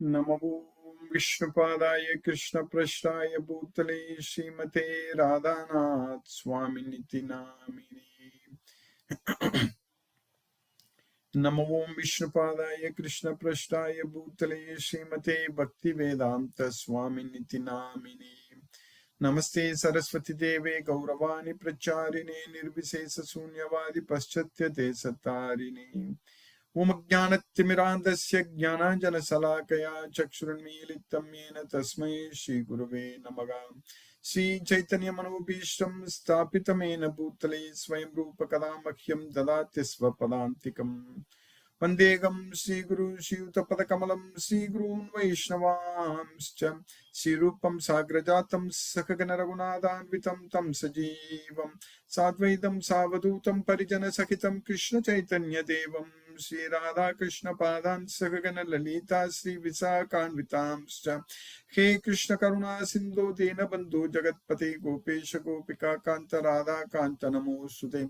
नमो विष्णुपादाय कृष्णपृष्ठाय भूतले श्रीमते राधानाथ स्वामिनिति नामिने। नमो विष्णुपादाय कृष्णपृष्ठाय भूतले श्रीमते भक्तिवेदांत स्वामिनिति नामिने। नमस्ते सरस्वती देवे गौरवाणी प्रचारिणे निर्विशेष शून्यवादी पश्चात्य देशतारिणे। ओम ज्ञानतिमिरान्धस्य ज्ञानाञ्जनशलाकया चक्षुरुन्मीलितं येन तस्मै श्रीगुरवे नमः। श्रीचैतन्यमनोभीष्टं स्थापितं येन भूतले स्वयं रूपकदा मह्यं ददाति स्वपदान्तिकम्। वन्देऽहं श्रीगुरु श्रीयुतपदकमलं श्रीगुरून् वैष्णवांश्च श्रीरूपं साग्रजातं सकगणरघुनाथान्वितं तं सजीवं साद्वैतं सावधूतं परिजनसहितं कृष्णचैतन्यदेवं श्रीराधाकृष्णपादान् सकगण ललिता श्रीविशाखान्वितांश्च। हे कृष्ण करुणा सिन्धो दीनबन्धो जगत्पते गोपेश गोपिका कान्त राधा कान्त नमोऽस्तुते।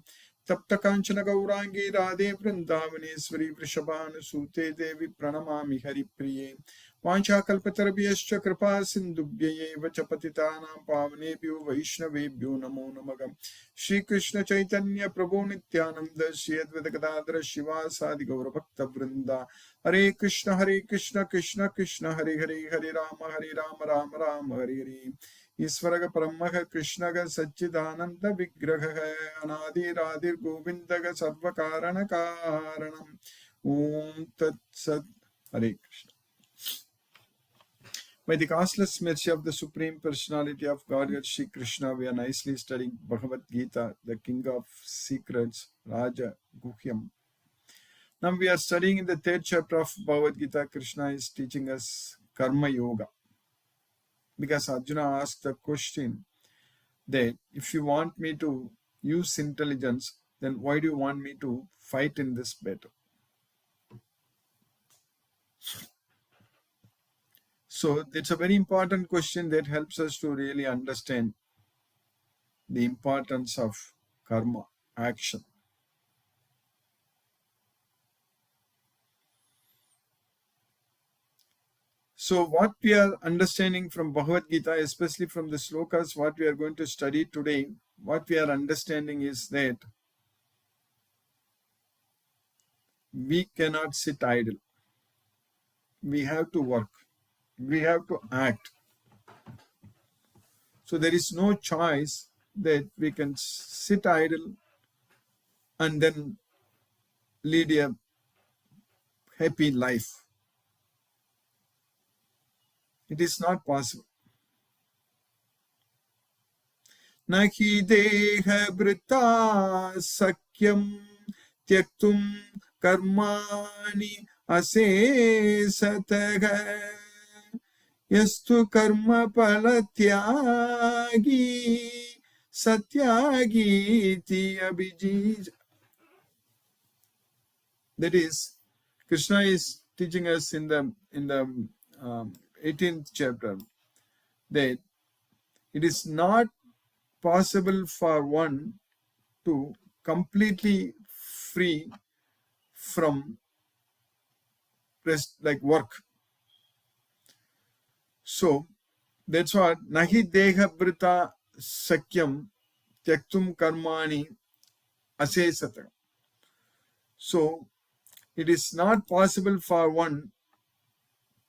तप्त कांचन गौरांगी राधे वृंदावनेश्वरी वृषभानुसूते देवी प्रणमामि हरिप्रिये। वाञ्छाकल्पतरुभ्यश्च कृपा सिन्धुभ्यैव च पतितानां पावनेभ्यो वैष्णवेभ्यो नमो नमः। श्रीकृष्ण चैतन्य प्रभो नित्यानंद श्री अद्वैत गदाधर शिवासादि गौरभक्तवृंदा। हरे कृष्ण कृष्ण कृष्ण हरे हरे, हरे राम राम राम हरे हरे। ईश्वर परमः कृष्ण सच्चिदानंद विग्रह अनादिरादिर गोविंद सर्व कारण कारणम। ओम तत्सत्। हरे Krishna. By the causeless mercy of the Supreme Personality of Godhead, Shri Krishna, we are nicely studying Bhagavad Gita, the King of Secrets, Raja Guhyam. Now we are studying in the third chapter of Bhagavad Gita. Krishna is teaching us Karma Yoga. Because Arjuna asked the question that if you want me to use intelligence, then why do you want me to fight in this battle? So it's a very important question that helps us to really understand the importance of karma, action. So what we are understanding from Bhagavad Gita, especially from the slokas, what we are going to study today, what we are understanding is that we cannot sit idle. We have to work. We have to act. So there is no choice that we can sit idle and then lead a happy life. It is not possible. Nahi deha brita sakyam tyaktum karmani asesataha yastu karma palatyagi satyagi ti abhijij. That is, Krishna is teaching us in the 18th chapter that it is not possible for one to completely free from rest, like work. So that's what nahi deha brita sakyam tyaktum karmani asesata. So it is not possible for one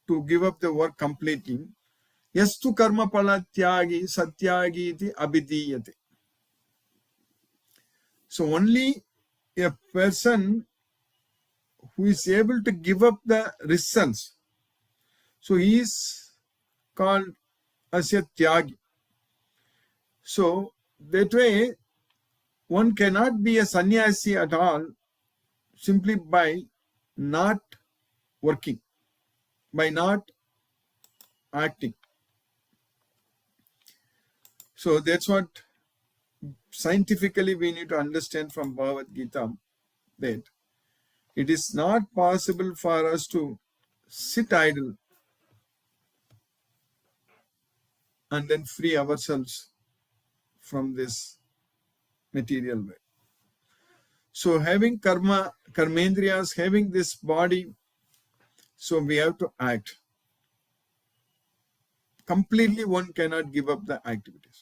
to give up the work completely. Yastu karma pala tyagi satyagi iti abhidiyate. So only a person who is able to give up the results, so he is called as a tyagi. So that way one cannot be a sannyasi at all simply by not working, by not acting. So that's what scientifically we need to understand from Bhagavad Gita, that it is not possible for us to sit idle and then free ourselves from this material way. So having karma, karmendriyas, having this body, so we have to act. completely one cannot give up the activities.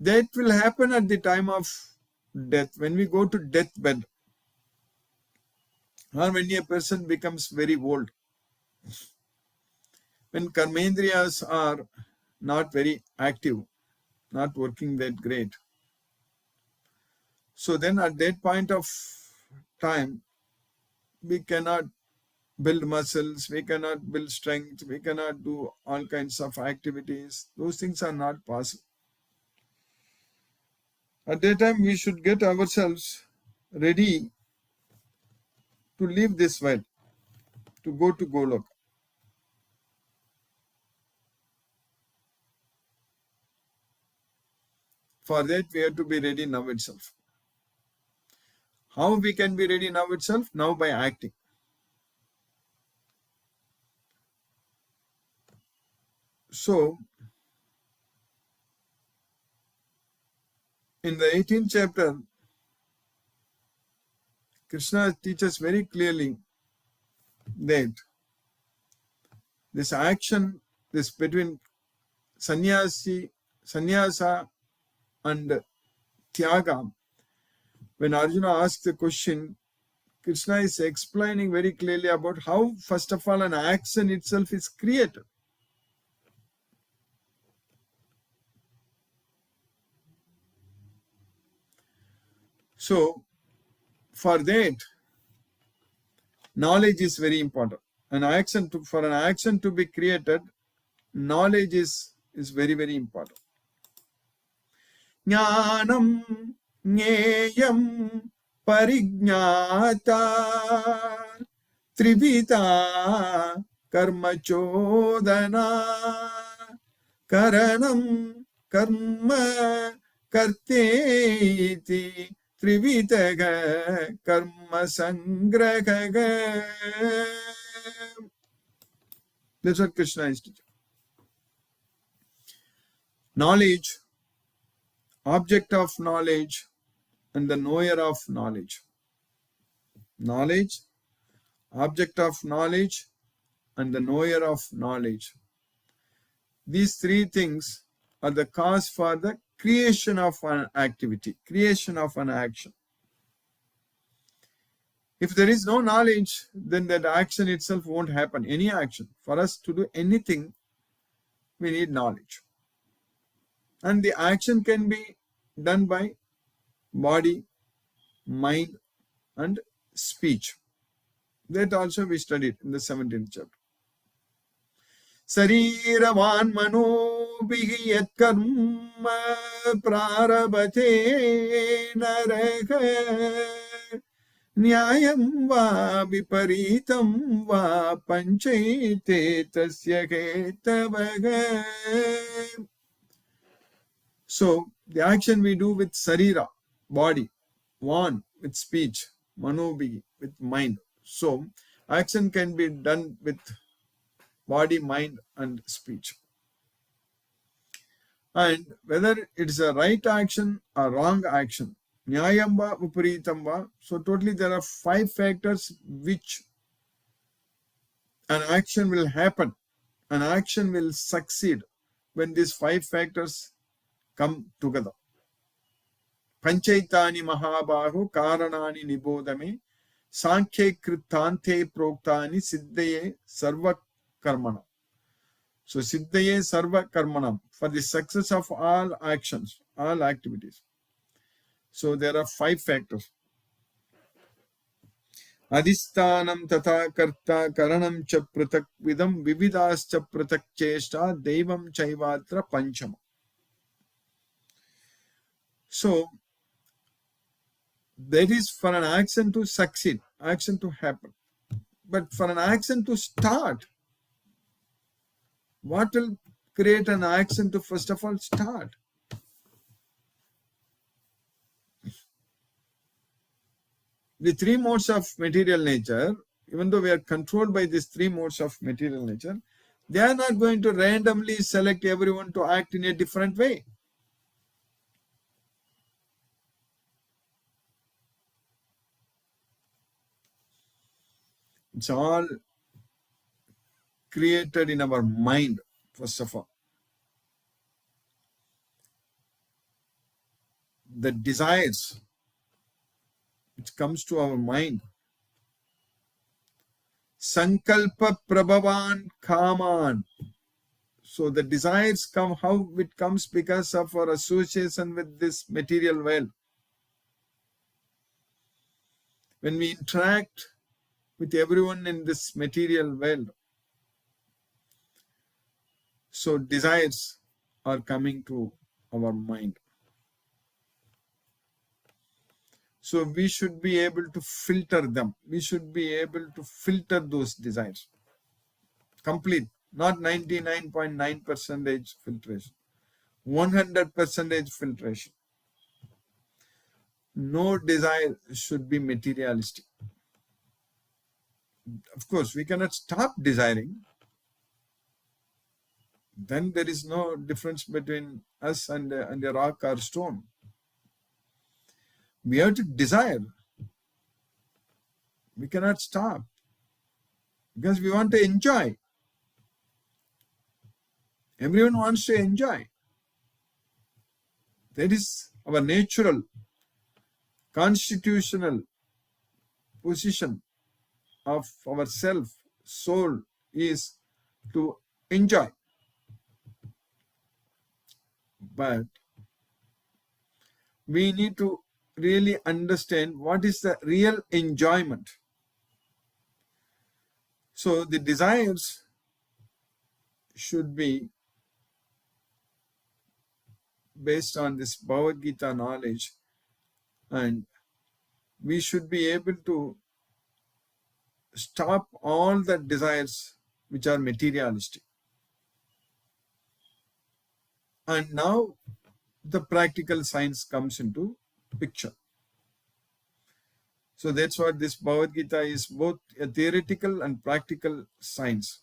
That will happen at the time of death, when we go to deathbed, or when a person becomes very old, when karmendriyas are not very active, not working that great. So then at that point of time, we cannot build muscles, we cannot build strength, we cannot do all kinds of activities. Those things are not possible. At that time, we should get ourselves ready to leave this world, to go to Golok. For that, we have to be ready now itself. How we can be ready now itself? Now by acting. So, in the 18th chapter, Krishna teaches very clearly that this action, this between sannyasa and tyaga, when Arjuna asks the question, Krishna is explaining very clearly about how, first of all, an action itself is created. So, for that, knowledge is very important. For an action to be created, knowledge is very, very important. Jnanam Jneyam Parignyata Trivita Karma Chodana Karanam Karma Karteti Trivitaga Karma Sangraga. That's what Krishna is teaching. Knowledge, object of knowledge, and the knower of knowledge. Knowledge, object of knowledge, and the knower of knowledge. These three things are the cause for the creation of an activity, creation of an action. If there is no knowledge, then that action itself won't happen. Any action, for us to do anything, we need knowledge. And the action can be done by body, mind, and speech. That also we studied in the 17th chapter. Sariravan manobhihi yat karma prarabhate naraha nyayam va viparitam va panchayate tasya hetavaga. So, the action we do with sarira, body, van with speech, manobhi with mind. So, action can be done with body, mind, and speech. And whether it's a right action or wrong action, nyayam va uparitam va. So, totally there are 5 factors which an action will happen, an action will succeed when these 5 factors come together. Panchaitani Mahabahu Karanani Nibodame Sankhye Kritante Proktani Siddhaye Sarva Karmana. So Siddhaye Sarva Karmanam, for the success of all actions, all activities. So there are 5 factors. Adhisthanam tata karta karanam cha pratak vidam vividas cha pratak cheshta devam chaivatra panchama. So that is for an action to succeed, action to happen. But for an action to start, what will create an action to first of all start? The 3 modes of material nature, even though we are controlled by these 3 modes of material nature, they are not going to randomly select everyone to act in a different way. It's all created in our mind, first of all. the desires which comes to our mind. Sankalpa Prabhavan Kaman. So the desires come, how it comes? Because of our association with this material world. When we interact with everyone in this material world, so desires are coming to our mind. So we should be able to filter them. We should be able to filter those desires. Complete, not 99.9% filtration, 100% filtration. No desire should be materialistic. Of course, we cannot stop desiring. Then there is no difference between us and a rock or stone. We have to desire. We cannot stop because we want to enjoy. Everyone wants to enjoy. That is our natural, constitutional position of our self, soul, is to enjoy. But we need to really understand what is the real enjoyment. So the desires should be based on this Bhagavad Gita knowledge, and we should be able to stop all the desires which are materialistic. And now the practical science comes into picture. So that's what this Bhagavad Gita is, both a theoretical and practical science.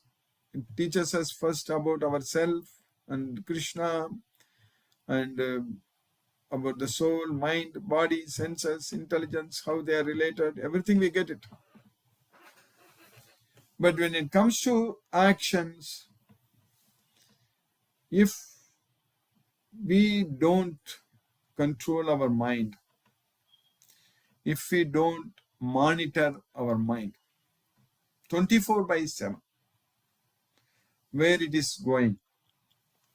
It teaches us first about ourselves and Krishna, and about the soul, mind, body, senses, intelligence, how they are related, everything we get it. But when it comes to actions, if we don't control our mind, if we don't monitor our mind 24/7, where it is going,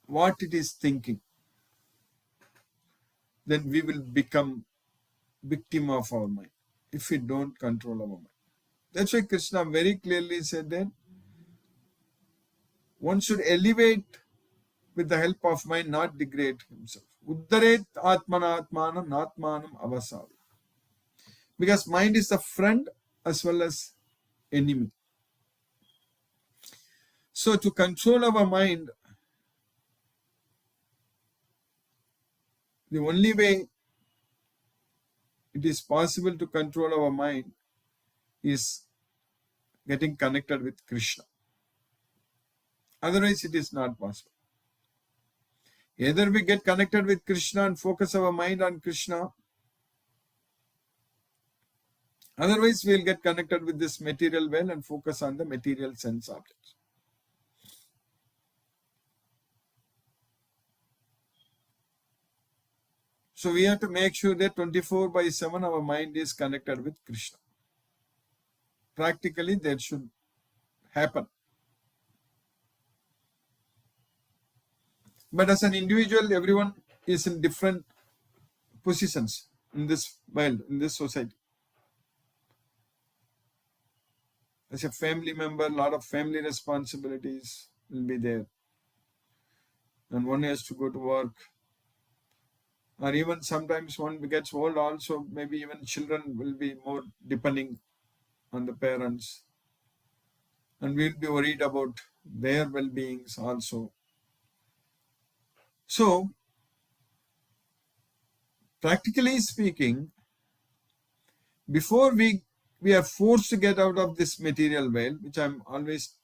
what it is thinking, then we will become victim of our mind if we don't control our mind. That's why Krishna very clearly said that one should elevate with the help of mind, not degrade himself. Uddaret atmanatmanam natmanam avasavi. Because mind is the friend as well as enemy. So to control our mind, the only way it is possible to control our mind is getting connected with Krishna. Otherwise, it is not possible. Either we get connected with Krishna and focus our mind on Krishna, otherwise we will get connected with this material world and focus on the material sense objects. So we have to make sure that 24/7 our mind is connected with Krishna. Practically that should happen. But as an individual, everyone is in different positions in this world, in this society. As a family member, a lot of family responsibilities will be there. And one has to go to work. Or even sometimes one gets old also, maybe even children will be more depending on the parents. And we'll be worried about their well-beings also. So, practically speaking, before we are forced to get out of this material world, which I'm always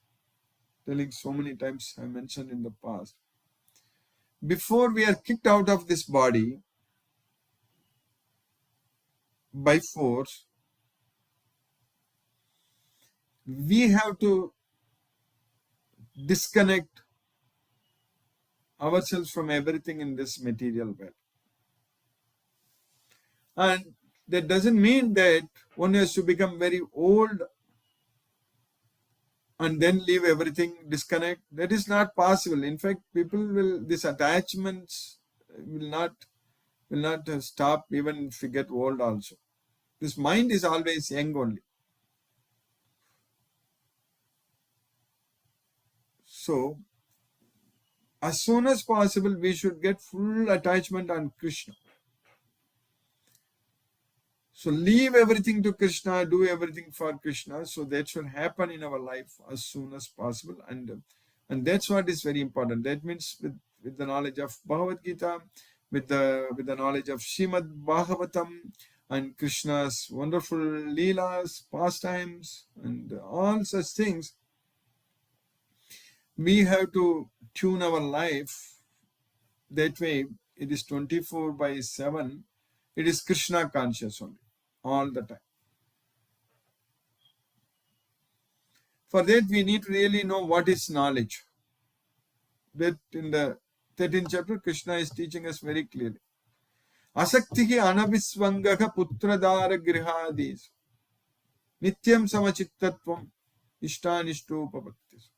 telling so many times, I mentioned in the past, before we are kicked out of this body by force, we have to disconnect ourselves from everything in this material world. And that doesn't mean that one has to become very old and then leave everything, disconnect. That is not possible. In fact, people will, these attachments will not stop even if we get old also. This mind is always young only. So, as soon as possible, we should get full attachment on Krishna. So leave everything to Krishna, do everything for Krishna. So that should happen in our life as soon as possible. And that's what is very important. That means with the knowledge of Bhagavad Gita, with the knowledge of Srimad Bhagavatam and Krishna's wonderful leelas, pastimes, and all such things, we have to tune our life that way. It is 24/7. It is Krishna conscious only, all the time. For that, we need to really know what is knowledge. That in the 13th chapter, Krishna is teaching us very clearly. Asaktihi anavisvangaha putradara grihadis nityam samachittatvam ishtanishtopavattis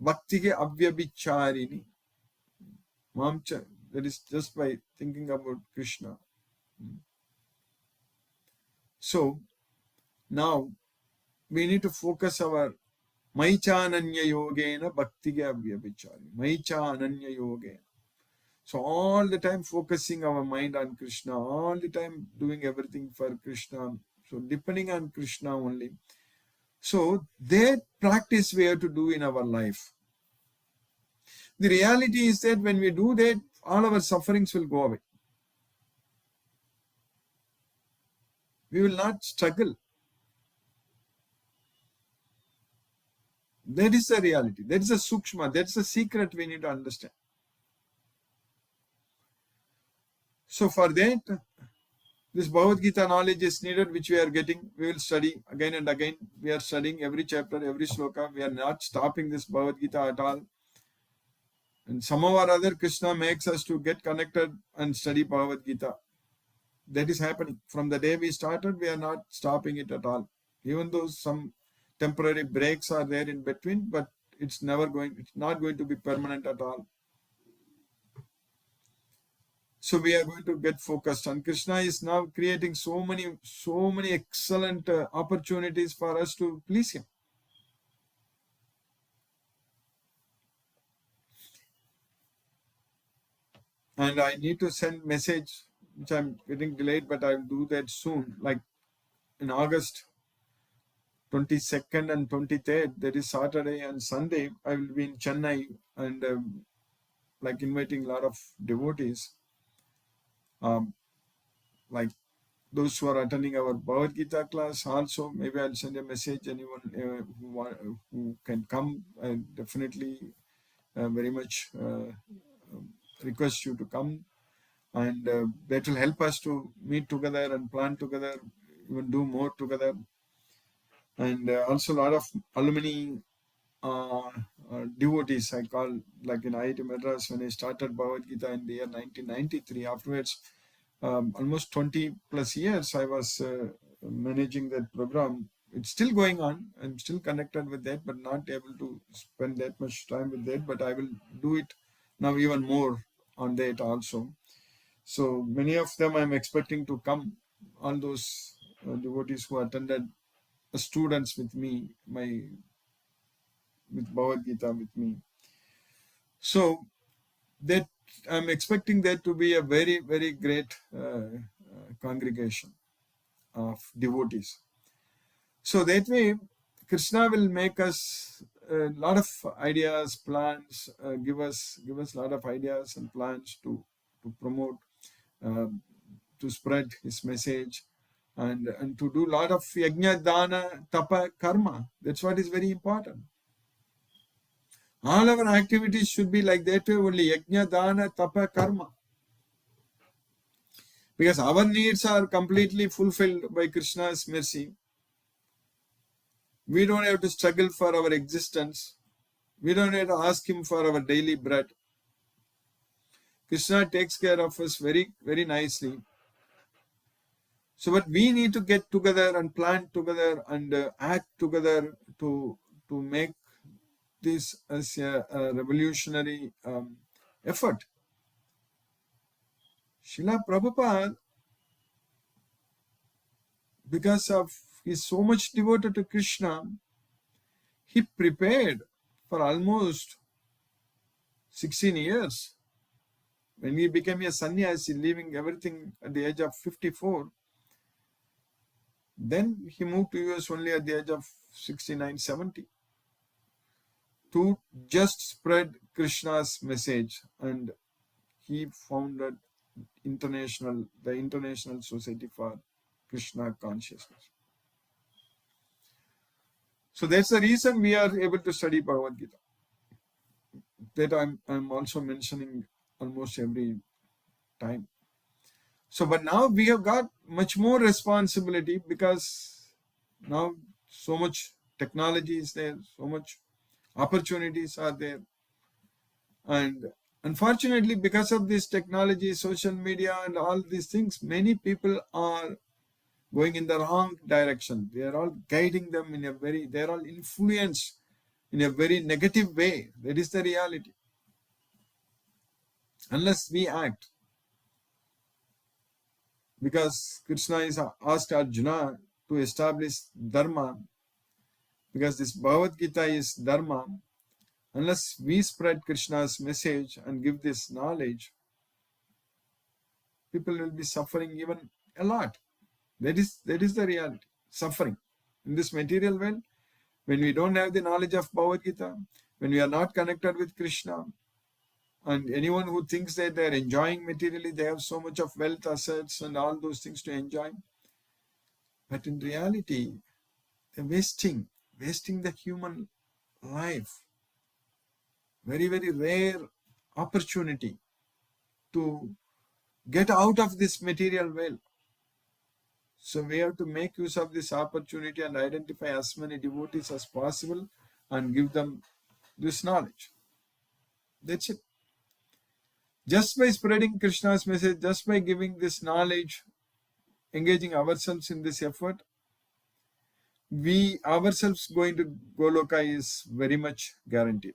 bhaktihi avyabhicharini mamcha. That is just by thinking about Krishna. So now we need to focus our Maichananya yogena bhaktiga avyabhichari. Maichananya yogena. So all the time focusing our mind on Krishna, all the time doing everything for Krishna. So depending on Krishna only. So that practice we have to do in our life. The reality is that when we do that, all our sufferings will go away. We will not struggle. That is the reality. That is the sukshma. That's the secret we need to understand. So for that, this Bhagavad Gita knowledge is needed, which we are getting. We will study again and again. We are studying every chapter, every sloka. We are not stopping this Bhagavad Gita at all. And somehow or other, Krishna makes us to get connected and study Bhagavad Gita. That is happening. From the day we started, we are not stopping it at all. Even though some temporary breaks are there in between, but it's not going to be permanent at all. So we are going to get focused on Krishna. Is now creating so many excellent opportunities for us to please him. And I need to send message, which I'm getting delayed, but I'll do that soon. Like in August 22nd and 23rd, that is Saturday and Sunday, I will be in Chennai and like inviting a lot of devotees. Like those who are attending our Bhagavad Gita class also, maybe I'll send a message. Anyone who can come, I definitely very much request you to come. And that will help us to meet together and plan together, even do more together. And also a lot of alumni devotees, I call, like in IIT Madras, when I started Bhagavad Gita in the year 1993. Afterwards, almost 20 plus years I was managing that program. It's still going on. I'm still connected with that, but not able to spend that much time with that. But I will do it now even more on that also. So many of them I'm expecting to come. All those devotees who attended, students with me, with Bhagavad Gita with me. So that I'm expecting that to be a very, very great congregation of devotees. So that way, Krishna will make us a lot of ideas, plans, give us a lot of ideas and plans to promote, to spread his message, and to do a lot of yajna, dana, tapa, karma. That's what is very important. All our activities should be like that way only, yajna, dana, tapa, karma. Because our needs are completely fulfilled by Krishna's mercy. We don't have to struggle for our existence. We don't have to ask him for our daily bread. Krishna takes care of us very, very nicely. So, but we need to get together and plan together and act together to make this as a revolutionary effort. Srila Prabhupada, because of he's so much devoted to Krishna, he prepared for almost 16 years. When he became a sannyasi, leaving everything at the age of 54, then he moved to US only at the age of 69, 70 to just spread Krishna's message, and he founded the International Society for Krishna Consciousness. So that's the reason we are able to study Bhagavad Gita. That I'm also mentioning almost every time. So, but now we have got much more responsibility because now so much technology is there, so much opportunities are there. And unfortunately, because of this technology, social media and all these things, many people are going in the wrong direction. They are all guiding them they are all influenced in a very negative way. That is the reality. Unless we act. Because Krishna is asked Arjuna to establish Dharma, because this Bhagavad Gita is Dharma, unless we spread Krishna's message and give this knowledge, people will be suffering even a lot. That is the reality. Suffering. In this material world, when we don't have the knowledge of Bhagavad Gita, when we are not connected with Krishna, and anyone who thinks that they are enjoying materially, they have so much of wealth, assets, and all those things to enjoy. But in reality, they're wasting the human life. Very, very rare opportunity to get out of this material world. So we have to make use of this opportunity and identify as many devotees as possible and give them this knowledge. That's it. Just by spreading Krishna's message, just by giving this knowledge, engaging ourselves in this effort, we ourselves going to Goloka is very much guaranteed.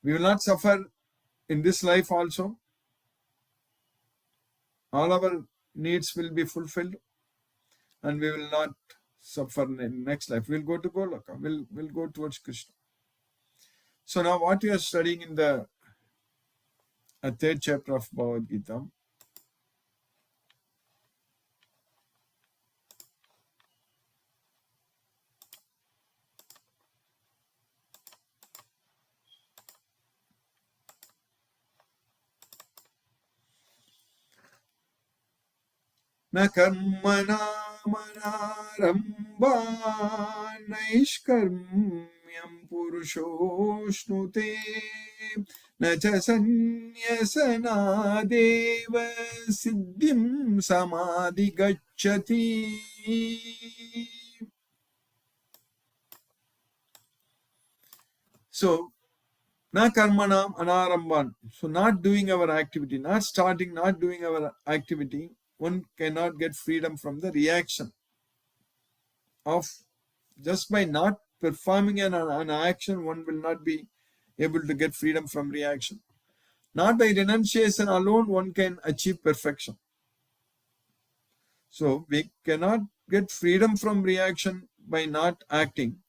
We will not suffer in this life also. All our needs will be fulfilled and we will not suffer in the next life. We'll go to Goloka. We'll go towards Krishna. So now what we are studying in the third chapter of Bhagavad Gita. Na karmana manaramba naishkarmyam purushošnute na cha sanyasana deva siddhim samadhi gacchati. So, na karmanam anaramban. So, not doing our activity, not starting, not doing our activity, one cannot get freedom from the reaction of just by not performing an action, one will not be able to get freedom from reaction. Not by renunciation alone, one can achieve perfection. So we cannot get freedom from reaction by not acting,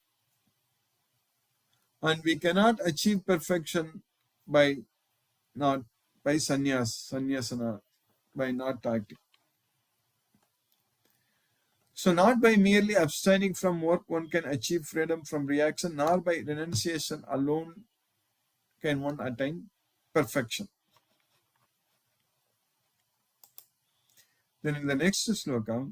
and we cannot achieve perfection by sannyasana, by not acting. So not by merely abstaining from work one can achieve freedom from reaction, nor by renunciation alone can one attain perfection. Then in the next sloka,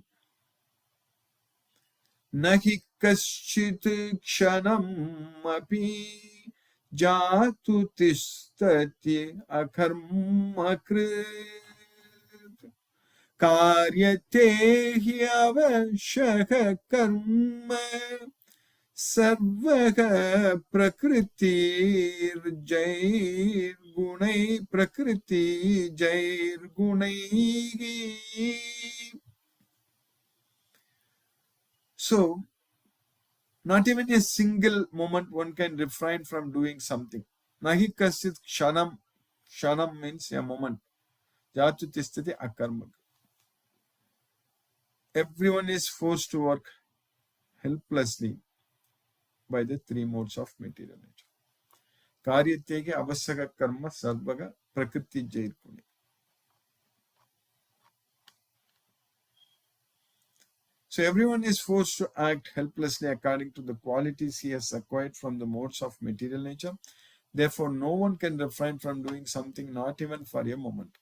nahi kaschit kshanam api jatu tishtati akarma krit karyate hi avashaka karma सर्वः प्रकृतिर्जैर्गुणै प्रकृति जैर्गुणैः. So, not even a single moment one can refrain from doing something. Nahi kasit kshanam. Kshanam means a moment. Jatu tisthati akarmak. Everyone is forced to work helplessly by the three modes of material nature. Karyatege avasaka karma sarvaga prakriti jairkuni. So everyone is forced to act helplessly according to the qualities he has acquired from the modes of material nature. Therefore, no one can refrain from doing something, not even for a moment.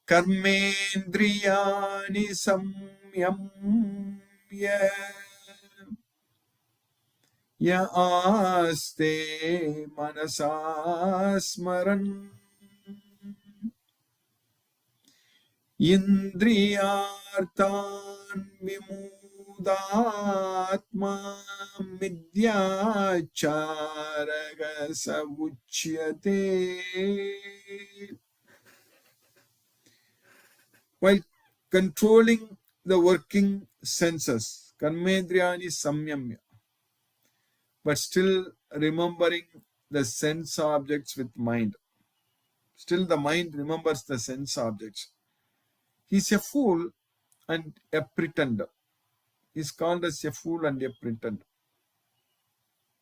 Karmendriyani samyamya ya aste manasa smaran indriyartan vimudatma midyacharaga savuchyate. While controlling the working senses, karmendriyani samyamya, but still remembering the sense objects with mind. Still, the mind remembers the sense objects. He's a fool and a pretender. He's called as a fool and a pretender.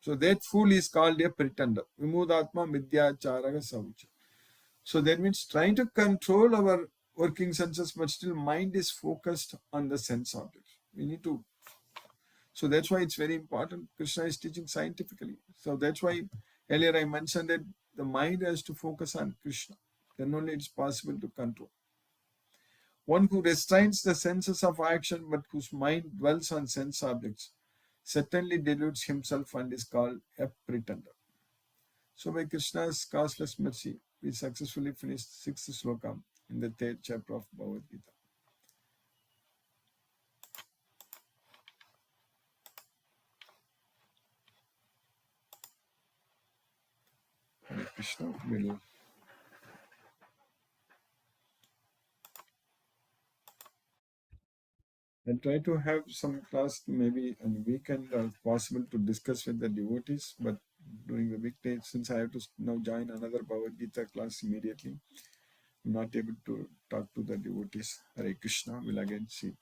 So that fool is called a pretender. Vimudatma midyacharaga savucha. So that means trying to control our working senses, but still mind is focused on the sense objects. We need to. So that's why it's very important. Krishna is teaching scientifically. So that's why earlier I mentioned that the mind has to focus on Krishna. Then only it's possible to control. One who restrains the senses of action but whose mind dwells on sense objects certainly deludes himself and is called a pretender. So by Krishna's causeless mercy, we successfully finished sixth sloka in the third chapter of Bhagavad Gita. Hare Krishna will I'll try to have some class maybe on the weekend or possible to discuss with the devotees, but during the weekday, since I have to now join another Bhagavad Gita class immediately, I'm not able to talk to the devotees. Hare Krishna. We'll again see tomorrow.